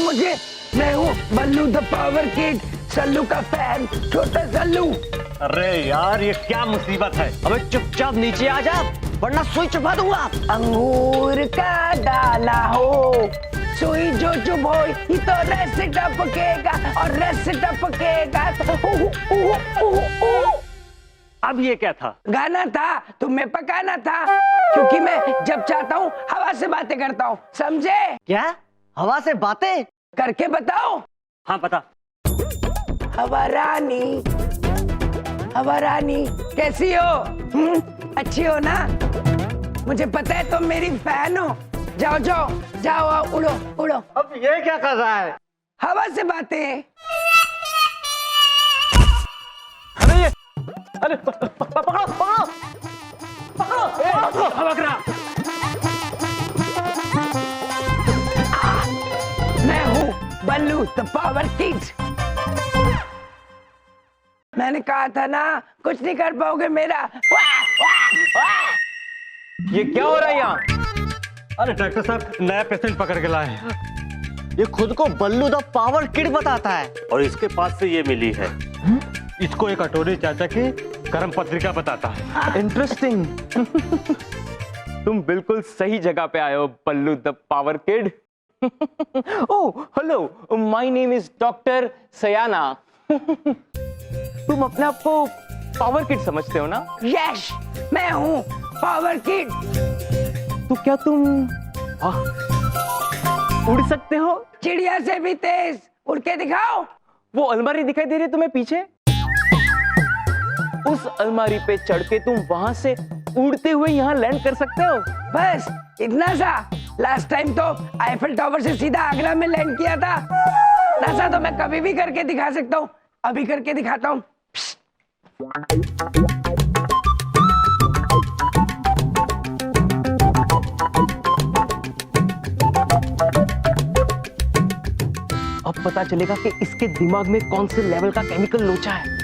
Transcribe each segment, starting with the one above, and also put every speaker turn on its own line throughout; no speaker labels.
मुझे? मैं हूँ बल्लू द पावर किड, सल्लू का फैन, छोटा सल्लू।
अरे यार ये क्या मुसीबत है।
अबे चुपचाप नीचे आ जा वरना सुई चुपा दूंगा।
अंगूर का डाला हो, सुई जो चुभ हो ये तो रस टपकेगा और रस टपकेगा।
अब ये क्या था?
गाना था, तुम्हें पकाना था, क्योंकि मैं जब चाहता हूँ हवा से बातें करता हूँ, समझे?
क्या हवा से बातें?
करके बताओ।
हाँ पता।
हवा रानी कैसी हो? अच्छी हो ना? मुझे पता है तुम मेरी फैन हो। जाओ जाओ जाओ, आओ, उड़ो उड़ो।
अब ये क्या कर रहा है?
हवा से बातें।
अरे ये अरे पकड़ो पकड़ो पकड़ो हवा करा।
मैं हूँ बल्लू द पावर किड। मैंने कहा था ना कुछ नहीं कर पाओगे मेरा। वाह, वाह, वाह।
ये क्या हो रहा है यहाँ? अरे डॉक्टर साहब नया पेशेंट पकड़ के लाए।
ये खुद को बल्लू द पावर किड बताता है
और इसके पास से ये मिली है। इसको एक अटोरी चाचा की कर्म पत्रिका बताता है।
इंटरेस्टिंग। तुम बिल्कुल सही जगह पे आए हो Ballu the power kid. Oh hello, my name is doctor Sayana. तुम अपने आप को पावर किड समझते हो ना?
यस, मैं हूँ पावर किड।
तो क्या तुम उड़ सकते हो?
चिड़िया से भी तेज उड़ के दिखाओ।
वो अलमारी दिखाई दे रही है तुम्हें पीछे? उस अलमारी पे चढ़ के तुम वहां से उड़ते हुए यहाँ लैंड कर सकते हो।
बस इतना सा। लास्ट टाइम तो आईफल टावर से सीधा आगरा में लैंड किया था। ऐसा तो मैं कभी भी करके दिखा सकता हूँ। अभी करके दिखाता हूँ।
अब पता चलेगा कि इसके दिमाग में कौन से लेवल का केमिकल लोचा है।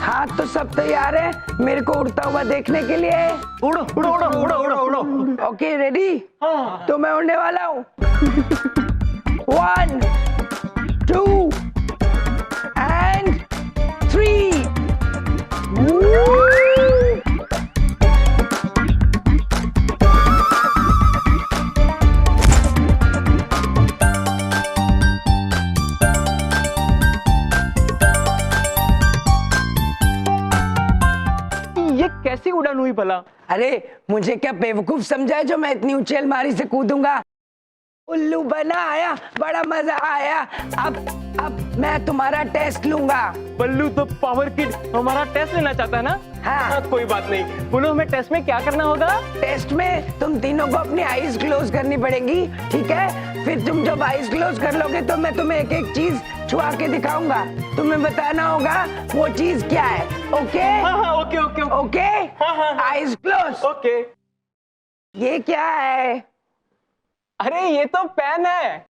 हाथ तो सब तैयार है मेरे को उड़ता हुआ देखने के लिए।
उड़ो उड़ो उड़ो उड़ो उड़ो उड़ो।
Okay ready? तो मैं उड़ने वाला हूँ। 1 2 and 3।
ये कैसी उड़ान हुई भला?
अरे मुझे क्या बेवकूफ समझा है जो मैं इतनी ऊंची अलमारी से कूदूंगा? उल्लू बना आया, बड़ा मजा आया। अब मैं तुम्हारा टेस्ट लूंगा।
बल्लू तो पावर किड हमारा टेस्ट लेना चाहता है ना?
हाँ।
कोई बात नहीं। बोलो हमें टेस्ट में क्या करना होगा?
टेस्ट में तुम तीनों को अपनी आईज क्लोज करनी पड़ेगी, ठीक है? फिर तुम जब आईज क्लोज कर लोगे तो मैं तुम्हें एक एक चीज छुआ के दिखाऊंगा। तुम्हें बताना होगा वो चीज क्या है। ओके?
हाँ okay okay
okay? Eyes close.
Okay.
ये क्या है?
अरे ये तो पेन है।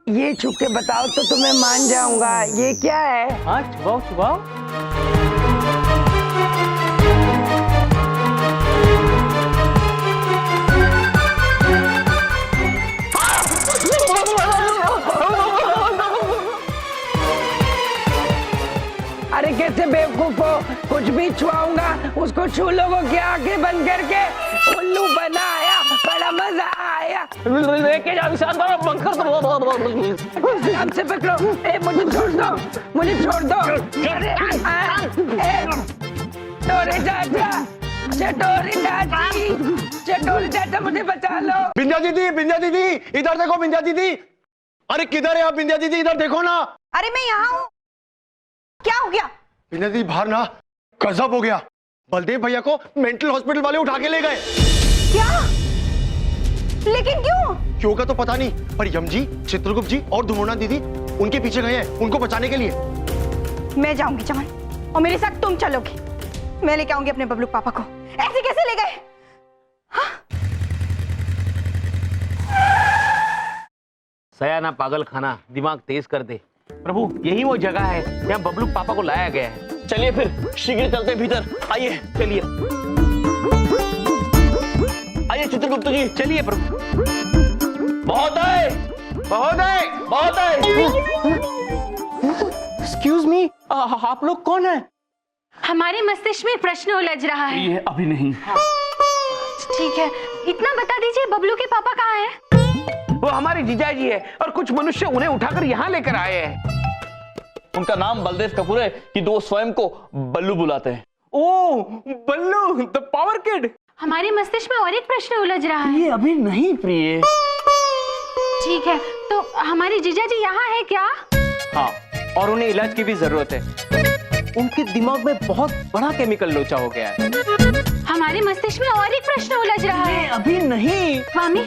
ये छू के बताओ तो तुम्हें मान जाऊंगा। ये क्या है?
हाँ छुपाओ छुपाओ।
अरे कैसे बेवकूफ हो? कुछ भी छुआऊंगा उसको छू लोगों की आंखें बंद करके। उल्लू बना आया, बड़ा मजा आया।
लेके जा विशाल बाबा, बंद कर दो।
हमसे पकड़ो। ए मुझे छोड़ दो, मुझे छोड़ दो। अरे चटोरे चाचा, चटोरे चाची, चटोरे चाचा मुझे बचा लो।
बिंदिया दीदी इधर देखो। बिंदिया दीदी, अरे किधर है आप? बिंदिया दीदी इधर देखो ना।
अरे मैं यहाँ हूँ। क्या हो गया?
बिंदिया दीदी बाहर ना गजब हो गया। बलदेव भैया को मेंटल हॉस्पिटल वाले उठा के ले गए।
क्या? लेकिन क्यों?
क्यों का तो पता नहीं, पर यम जी, चित्रगुप्त जी और धुमोना दीदी उनके पीछे गए हैं उनको बचाने के लिए।
मैं जाऊंगी चमन, और मेरे साथ तुम चलोगे। मैं लेके आऊंगी अपने बबलू पापा को। ऐसे कैसे ले गए? हाँ?
सयाना पागल खाना, दिमाग तेज कर दे। प्रभु यही वो जगह है जहाँ बबलू पापा को लाया गया है।
चलिए फिर शीघ्र चलते हैं भीतर, आइए।
चलिए
आइए चित्रगुप्त जी।
चलिए प्रभु।
महोदय,
महोदय,
महोदय।
एक्सक्यूज मी, आप लोग कौन है?
हमारे मस्तिष्क में एक प्रश्न उलझ रहा है।
ये अभी नहीं।
ठीक है, इतना बता दीजिए, बबलू के पापा कहाँ हैं?
वो हमारे जीजाजी है और कुछ मनुष्य उन्हें उठाकर यहाँ लेकर आए हैं।
उनका नाम बलदेव कपूर है कि वो स्वयं को बल्लू बुलाते हैं।
ओ, बल्लू द पावर किड।
हमारे मस्तिष्क में और एक प्रश्न उलझ रहा है।
ये अभी नहीं प्रिय।
ठीक है, तो हमारे जीजाजी यहाँ है क्या?
हाँ, और उन्हें इलाज की भी जरूरत है। उनके दिमाग में बहुत बड़ा केमिकल लोचा हो गया है।
हमारे मस्तिष्क में और एक प्रश्न उलझ रहा है।
अभी नहीं।
स्वामी,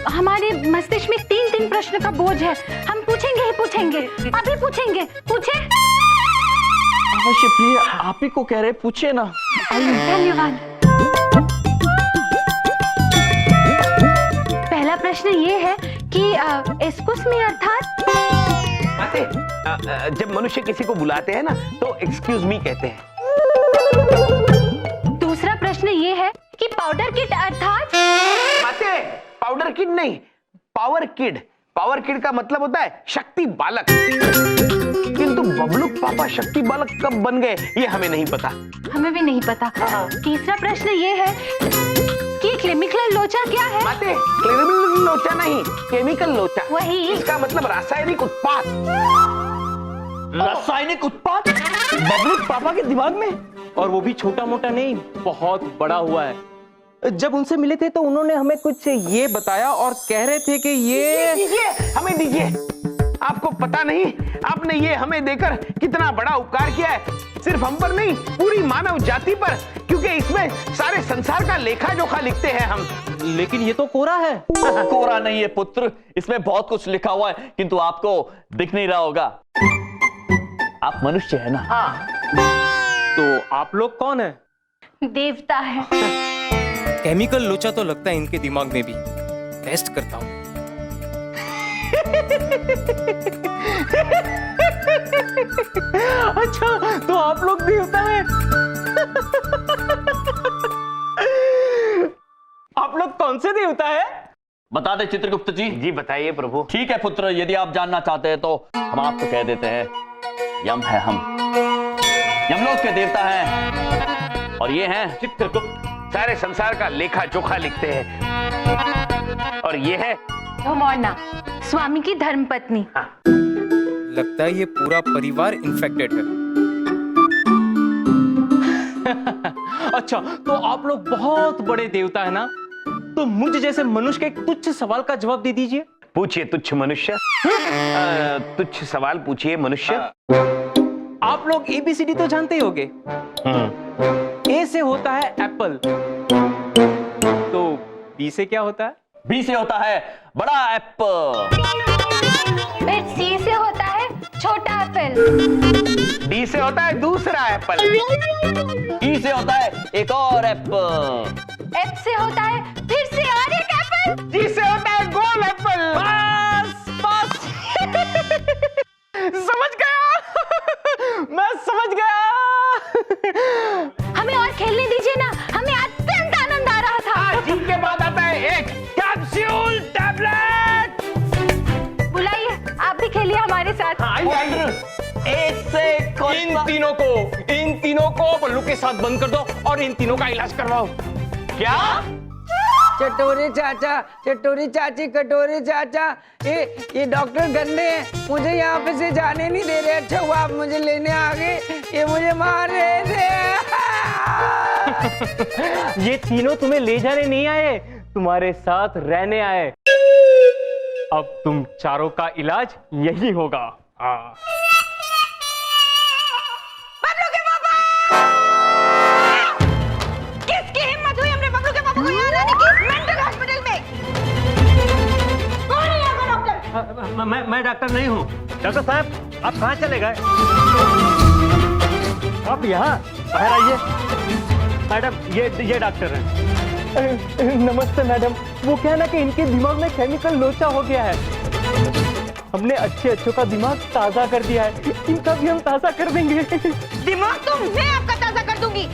हमारे मस्तिष्क में 3 प्रश्न का बोझ है। हम पूछेंगे ही पूछेंगे, अभी पूछेंगे। पूछे?
अवश्य प्रिय, आप ही को कह रहे, पूछिए ना।
धन्यवाद। पहला प्रश्न ये है कि एक्सक्यूज मी अर्थात
जब मनुष्य किसी को बुलाते हैं ना तो एक्सक्यूज मी कहते हैं।
दूसरा प्रश्न ये है कि पाउडर किट अर्थात
माते, पाउडर किड नहीं, पावर किड। पावर किड का मतलब होता है शक्ति बालक। किंतु बबलू पापा शक्ति बालक कब बन गए ये हमें नहीं पता।
हमें भी नहीं पता। तीसरा प्रश्न ये है कि केमिकल लोचा क्या है?
माते, केमिकल लोचा नहीं, केमिकल लोचा।
वही।
इसका मतलब रासायनिक उत्पाद।
रासायनिक उत्पाद
बबलू पापा के दिमाग में, और वो भी छोटा मोटा नहीं, बहुत बड़ा हुआ है। जब उनसे मिले थे तो उन्होंने हमें कुछ ये बताया और कह रहे थे कि ये
दीजिए, हमें दीजिए। आपको पता नहीं आपने ये हमें देकर कितना बड़ा उपकार किया है, सिर्फ हम पर नहीं पूरी मानव जाति पर, क्योंकि इसमें सारे संसार का लेखा जोखा लिखते हैं हम।
लेकिन ये तो कोरा है।
कोरा नहीं है पुत्र, इसमें बहुत कुछ लिखा हुआ है, किंतु आपको दिख नहीं रहा होगा। आप मनुष्य है ना?
हाँ।
तो आप लोग कौन है?
देवता है।
केमिकल लोचा तो लगता है इनके दिमाग में भी। टेस्ट करता हूं।
अच्छा, तो आप लोग देवता हैं। आप लोग कौन से देवता है?
बता दे चित्रगुप्त जी।
जी बताइए प्रभु।
ठीक है पुत्र, यदि आप जानना चाहते हैं तो हम आपको कह देते हैं। यम है हम, यमलोक के देवता हैं, और ये हैं
चित्रगुप्त, सारे संसार का लेखा जोखा लिखते हैं। और ये है
धुमौना, स्वामी की धर्मपत्नी।
लगता है ये पूरा परिवार इन्फेक्टेड है।
अच्छा, तो आप लोग बहुत बड़े देवता है ना, तो मुझ जैसे मनुष्य के एक तुच्छ सवाल का जवाब दे दीजिए।
पूछिए तुच्छ मनुष्य। तुच्छ सवाल पूछिए मनुष्य।
आप लोग ABCD तो जानते ही होंगे। A से होता है एप्पल, तो B से क्या होता है?
बी से होता है बड़ा एप्पल।
फिर C से होता है छोटा एप्पल।
डी से होता है दूसरा एप्पल।
ई से होता है एक और एप्पल।
F से होता है फिर से और एक एप्पल।
जी से होता है गोल एप्पल।
बस समझ गया। मैं समझ गया।
हमें और खेलने दीजिए ना, हमें अत्यंत आनंद आ रहा था।
जी के बाद आता है एक कैप्सूल टैबलेट।
बुलाइए, आप भी खेलिए हमारे साथ।
एक से
इन तीनों को बल्लू के साथ बंद कर दो और इन तीनों का इलाज करवाओ।
क्या?
चटोरे चाचा, चटोरी चाची, कटोरे चाचा, ये डॉक्टर गंदे हैं, मुझे यहाँ पे से जाने नहीं दे रहे। अच्छा हुआ आप मुझे लेने आ गए, ये मुझे मार रहे थे।
ये तीनों तुम्हें ले जाने नहीं आए, तुम्हारे साथ रहने आए। अब तुम चारों का इलाज यही होगा। हाँ।
बबलू के पापा! किसकी हिम्मत हुई हमने बबलू के पापा को यहाँ लाने की? मेंटल हॉस्पिटल में। कौन है यहाँ का डॉक्टर?
मैं डॉक्टर नहीं हूँ। डॉक्टर साहब, आप कहाँ चले गए? आप यहाँ बाहर आइए। मैडम, ये डॉक्टर हैं।
नमस्ते मैडम, वो क्या है ना कि इनके दिमाग में केमिकल लोचा हो गया है। हमने अच्छे का दिमाग ताजा कर दिया है, इनका भी हम ताजा कर देंगे।
दिमाग तो मैं आपका ताजा कर दूंगी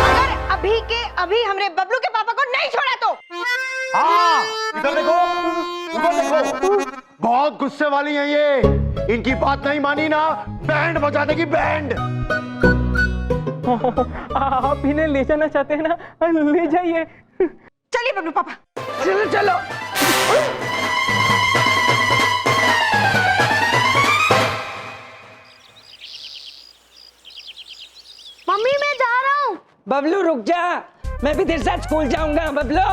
अगर अभी के अभी हमरे बबलू के पापा को नहीं छोड़ा तो।
हाँ, इधर देखो, इधर देखो, बहुत गुस्से वाली हैं ये। इनकी बात नहीं मानी ना, बैंड बजा देगी बैंड।
आप इन्हें ले जाना चाहते हैं ना, ले जाइए।
चलिए बबलू पापा।
चलो चलो।
मम्मी मैं जा रहा हूँ।
बबलू रुक जा, मैं भी तेरे साथ स्कूल जाऊंगा। बबलू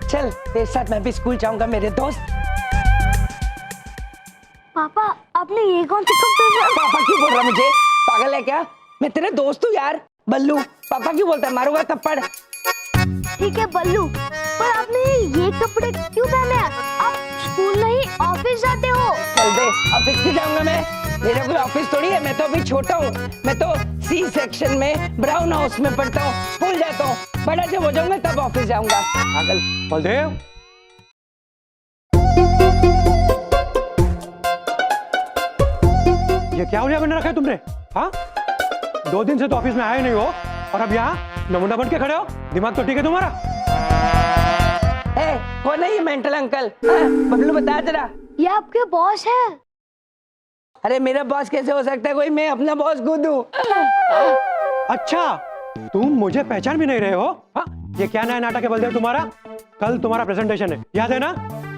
चल, तेरे साथ मैं भी स्कूल जाऊंगा मेरे दोस्त।
पापा आपने ये कौन सी कपड़े?
पापा क्यों बोल रहा मुझे? पागल है क्या? मैं तेरा दोस्त हूँ यार। बल्लू, पापा क्यों बोलता है? मारूंगा थप्पड़।
ठीक है बल्लू, पर आपने ये कपड़े क्यों पहने हैं? आप स्कूल नहीं ऑफिस जाते हो।
चल दे, ऑफिस क्यों जाऊंगा मैं? मेरा कोई ऑफिस थोड़ी है, मैं तो अभी छोटा हूँ। मैं तो सी सेक्शन में ब्राउन हाउस में पढ़ता हूँ, स्कूल जाता हूँ। बड़ा जब हो जाऊंगा तब ऑफिस जाऊंगा। पागल।
बलदेव, ये क्या उलिया बना रखा है तुमने? हाँ, 2 दिन से तो ऑफिस में आए नहीं हो और अब यहाँ नमूना बन के खड़े हो। दिमाग तो ठीक है तुम्हारा?
कौन है ये मेंटल अंकल? बबलू बता जरा।
ये आपके बॉस है।
अरे मेरा बॉस कैसे हो सकता है कोई? मैं अपना बॉस खुद हूँ।
अच्छा, तुम मुझे पहचान भी नहीं रहे हो? हाँ, ये क्या नया नाटक है बलदेव तुम्हारा? कल तुम्हारा प्रेजेंटेशन है, याद है ना?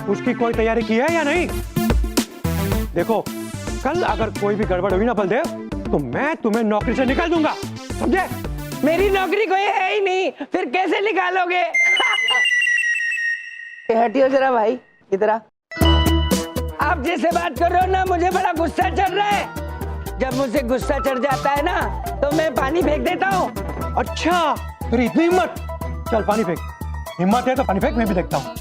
उसकी कोई तैयारी की है या नहीं? देखो, कल अगर कोई भी गड़बड़ हुई ना बलदेव, तो मैं तुम्हें नौकरी से निकाल दूंगा, समझे?
मेरी नौकरी कोई है ही नहीं, फिर कैसे निकालोगे? हटियो जरा भाई, इधर आ। आप जैसे बात कर रहे हो ना, मुझे बड़ा गुस्सा चढ़ रहा है। जब मुझे गुस्सा चढ़ जाता है ना, तो मैं पानी फेंक देता हूँ।
अच्छा, तेरी इतनी हिम्मत? चल पानी फेंक। हिम्मत है तो पानी फेंक, मैं भी देखता हूँ।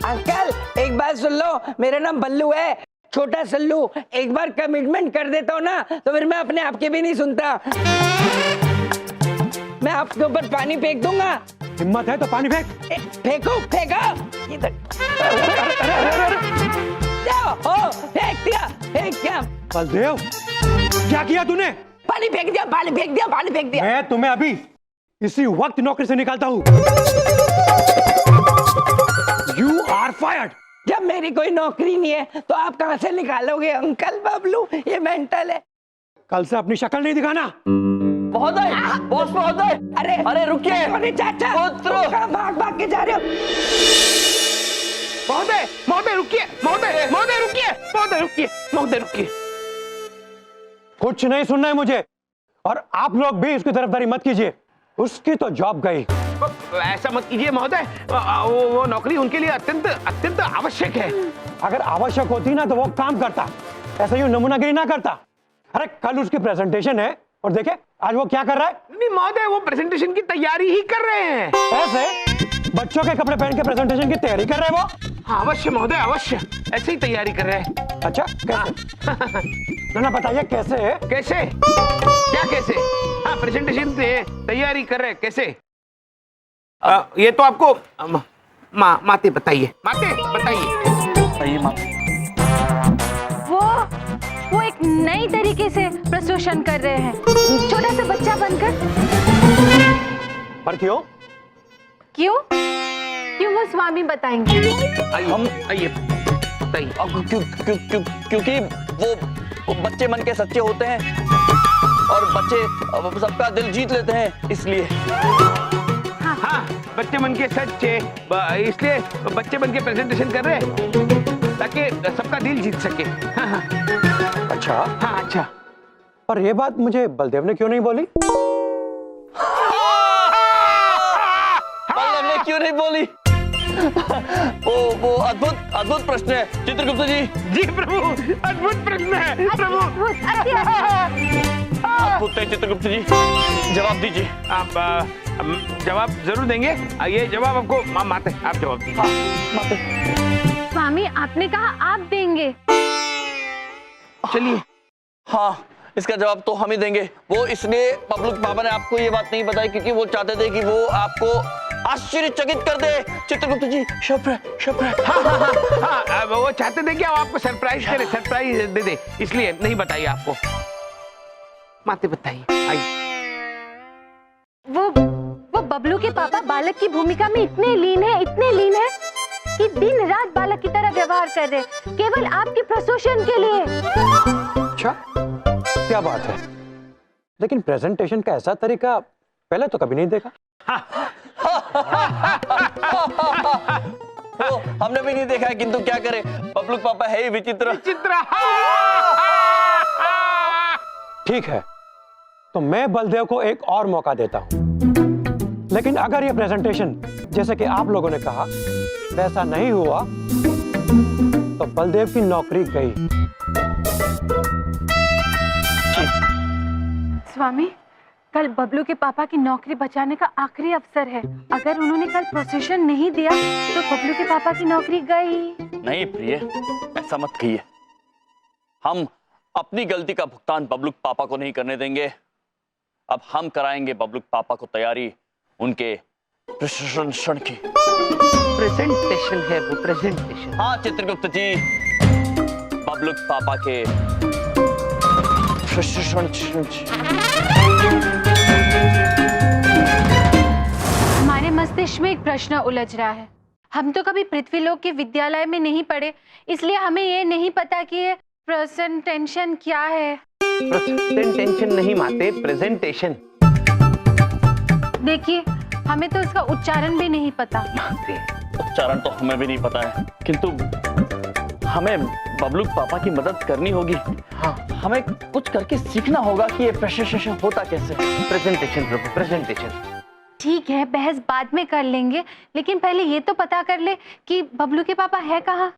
अंकल एक बात सुन लो, मेरा नाम बल्लू है, छोटा सल्लू। एक बार कमिटमेंट कर देता हूँ ना, तो फिर मैं अपने आप के भी नहीं सुनता। मैं आपके ऊपर पानी फेंक दूंगा।
हिम्मत है तो पानी फेंक।
फेंको फेंको इधर। फेंक दिया, फेंक दिया।
बलदेव, क्या किया तूने?
पानी फेंक दिया, पानी फेंक दिया, पानी फेंक दिया।
मैं तुम्हें अभी इसी वक्त नौकरी से निकालता हूँ। You are fired।
जब मेरी कोई नौकरी नहीं है, तो आप कहाँ से निकालोगे अंकल? बबलू ये मेंटल है।
कल से अपनी शक्ल नहीं दिखाना।
महोदय, बॉस महोदय,
अरे
अरे रुकिए।
अरे चाचा,
पुत्रो।
कहाँ भाग भाग के जा रहे हो?
महोदय, महोदय रुकिए, महोदय, महोदय रुकिए, महोदय रुकिए, महोदय रुकिए।
कुछ नहीं सुनना है मुझे, और आप लोग भी इसकी तरफदारी मत कीजिए। उसकी तो जॉब गई।
ऐसा मत कीजिए महोदय, वो नौकरी उनके लिए अत्यंत अत्यंत आवश्यक है।
अगर आवश्यक होती ना तो वो काम करता, ऐसा यूं नमूनागिरी ना करता। अरे कल उसकी प्रेजेंटेशन है, और देखे आज वो क्या कर रहा है?
नहीं महोदय, वो प्रेजेंटेशन की तैयारी ही कर रहे हैं।
ऐसे बच्चों के कपड़े पहन के प्रेजेंटेशन की तैयारी कर रहे हैं वो?
हाँ अवश्य महोदय, अवश्य ऐसे ही तैयारी कर रहे हैं।
अच्छा, कैसे? ना बताइए कैसे है?
कैसे? क्या कैसे? हाँ प्रेजेंटेशन से तैयारी कर रहे हैं, कैसे? ये तो आपको माते बताइए, माते बताइए।
सही माँ।
वो एक नई तरीके से प्रस्तुत कर रहे हैं, छोटा सा बच्चा बनकर।
पर क्यों?
क्यों? क्यों वो स्वामी बताएंगे।
हम आइए बताइए।
क्योंकि वो बच्चे मन के सच्चे होते हैं और बच्चे सबका दिल जीत लेते हैं, इसलिए।
हाँ बच्चे मन के सच्चे, इसलिए बच्चे बन के प्रेजेंटेशन कर रहे हैं ताकि सबका दिल जीत सके। हाँ।
अच्छा।
हाँ अच्छा।
पर ये बात मुझे बलदेव ने क्यों नहीं बोली?
बलदेव ने क्यों नहीं बोली? वो अद्भुत प्रश्न है चित्रगुप्त जी।
जी प्रभु, अद्भुत प्रश्न है प्रभु।
अद्भुत है चित्रगुप्त जी, जवाब दीजिए।
आप जवाब जरूर देंगे। ये जवाब आपको माते, आप जवाब दीजिए।
स्वामी आपने कहा आप देंगे।
चलिए।
हाँ इसका जवाब तो हम ही देंगे। वो इसलिए बबलू के पापा ने आपको ये बात नहीं बताई क्योंकि वो चाहते थे कि वो आपको आश्चर्यचकित कर दे। चित्रगुप्त जी सरप्राइज।
हाँ, वो चाहते थे कि हम आपको सरप्राइज करें, सरप्राइज दे दे, इसलिए नहीं बताइए आपको। माते बताइए, आइए।
वो बबलू के पापा बालक की भूमिका में इतने लीन है कि दिन रात बालक की तरह व्यवहार कर रहे, केवल आपकी प्रसूषण के लिए।
अच्छा, क्या बात है। लेकिन प्रेजेंटेशन का ऐसा तरीका पहले तो कभी नहीं देखा।
तो हमने भी नहीं देखा है, किंतु क्या करें, बबलू के पापा है ही विचित्र।
ठीक है, तो मैं बलदेव को एक और मौका देता हूं, लेकिन अगर ये प्रेजेंटेशन जैसे कि आप लोगों ने कहा वैसा नहीं हुआ तो बलदेव की नौकरी गई।
स्वामी, कल बबलू के पापा की नौकरी बचाने का आखिरी अवसर है। अगर उन्होंने कल प्रोसेशन नहीं दिया तो बबलू के पापा की नौकरी गई।
नहीं प्रिय, ऐसा मत कहिए। हम अपनी गलती का भुगतान बबलू के पापा को नहीं करने देंगे। अब हम कराएंगे बबलू के पापा को तैयारी उनके प्रशिक्षण की।
प्रेजेंटेशन है वो, प्रेजेंटेशन।
हाँ चित्रगुप्त जी, बबलू के पापा के प्रशिक्षण।
हमारे मस्तिष्क में एक प्रश्न उलझ रहा है। हम तो कभी पृथ्वीलोक के विद्यालय में नहीं पढ़े, इसलिए हमें ये नहीं पता कि ये प्रेजेंटेशन क्या है।
प्रेजेंटेशन नहीं माते, प्रेजेंटेशन।
देखिए, हमें तो इसका उच्चारण भी नहीं पता।
उच्चारण तो हमें भी नहीं पता है, किंतु हमें बबलू के पापा की मदद करनी होगी। हाँ, हमें कुछ करके सीखना होगा कि ये प्रेजेंटेशन होता कैसे।
प्रेजेंटेशन प्रभु, प्रेजेंटेशन।
ठीक है, बहस बाद में कर लेंगे, लेकिन पहले ये तो पता कर ले कि बबलू के पापा है कहाँ।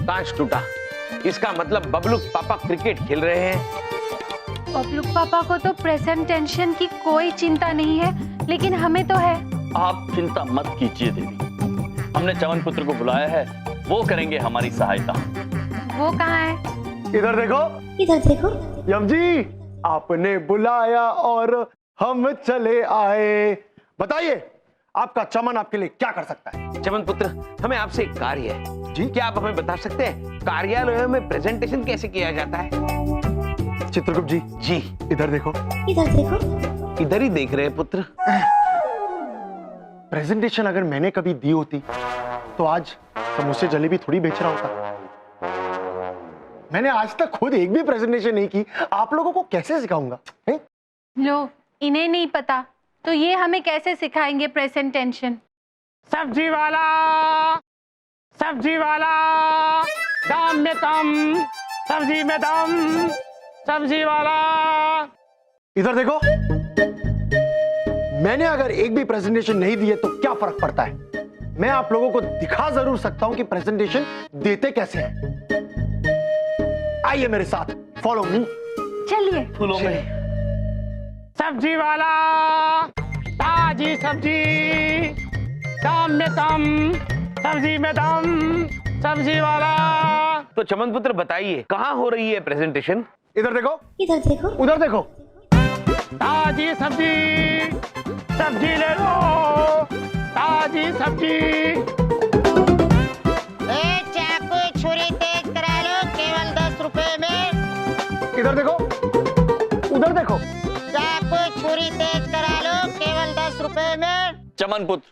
कांच टूटा, इसका मतलब बबलू के पापा क्रिकेट खेल रहे हैं।
बबलू के पापा को तो प्रेजेंटेशन की कोई चिंता नहीं है, लेकिन हमें तो है।
आप चिंता मत कीजिए देवी, हमने चवन पुत्र को बुलाया है, वो करेंगे हमारी सहायता।
वो कहाँ है?
इधर देखो,
इधर देखो।
यम जी, आपने बुलाया और हम चले आए। बताइए, आपका चमन आपके लिए क्या कर सकता है?
चमन पुत्र, हमें आपसे एक कार्य है जी। क्या आप हमें बता सकते हैं कार्यालय में प्रेजेंटेशन कैसे किया जाता है?
चित्रगुप्त जी,
जी
इधर देखो।
इधर देखो।
इधर ही देख रहे हैं पुत्र।
प्रेजेंटेशन अगर मैंने कभी दी होती तो आज समोसे जलेबी थोड़ी बेच रहा होता। मैंने आज तक खुद एक भी प्रेजेंटेशन नहीं की, आप लोगों को कैसे सिखाऊंगा?
लो, इन्हें नहीं पता तो ये हमें कैसे सिखाएंगे प्रेजेंटेशन?
सब्जी वाला, सब्जी वाला, दाम में कम, सब्जी में दम, सब्जी वाला।
इधर देखो, मैंने अगर एक भी प्रेजेंटेशन नहीं दी है तो क्या फर्क पड़ता है? मैं आप लोगों को दिखा जरूर सकता हूं कि प्रेजेंटेशन देते कैसे हैं। आइए मेरे साथ, फॉलो मी।
चलिए।
फूलों में
सब्जी वाला, ताजी सब्जी, दाम में कम, सब्जी में दम, सब्जी वाला।
तो चमन पुत्र बताइए, कहाँ हो रही है प्रेजेंटेशन?
इधर देखो।
इधर देखो।
उधर देखो।
ताजी सब्जी, सब्जी ले लो, ताजी सब्जी।
चाकू छुरी तेज करा लो, केवल 10 रुपए में।
इधर देखो। उधर देखो।
चाकू छुरी तेज करा लो, केवल 10 रुपए में।
चमन पुत्र,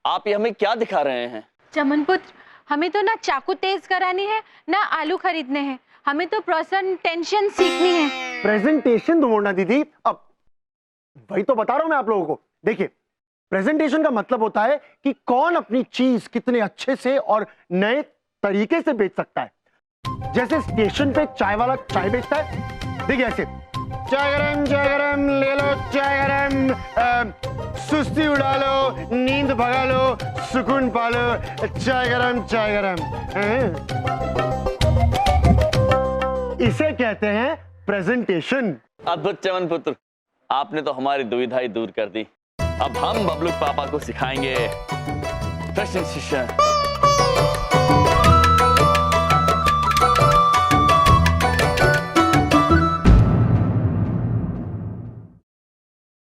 आप ये हमें क्या दिखा रहे हैं?
चमन पुत्र, हमें तो ना चाकू तेज करानी है ना आलू खरीदने हैं, हमें तो प्रेजेंटेशन सीखनी है।
प्रेजेंटेशन ढूंढना दीदी, अब वही तो बता रहा हूं मैं आप लोगों को। देखिए, प्रेजेंटेशन का मतलब होता है कि कौन अपनी चीज कितने अच्छे से और नए तरीके से बेच सकता है। जैसे स्टेशन पे चाय वाला चाय बेचता है, देखिए ऐसे, चाय गरम ले लो, चाय गरम, सुस्ती उड़ा लो, नींद भगा लो, सुकून पालो, चाय गरम, चाय गरम। इसे कहते हैं प्रेजेंटेशन।
अद्भुत चमन पुत्र, आपने तो हमारी दुविधा ही दूर कर दी। अब हम बबलू पापा को सिखाएंगे प्रेजेंटेशन।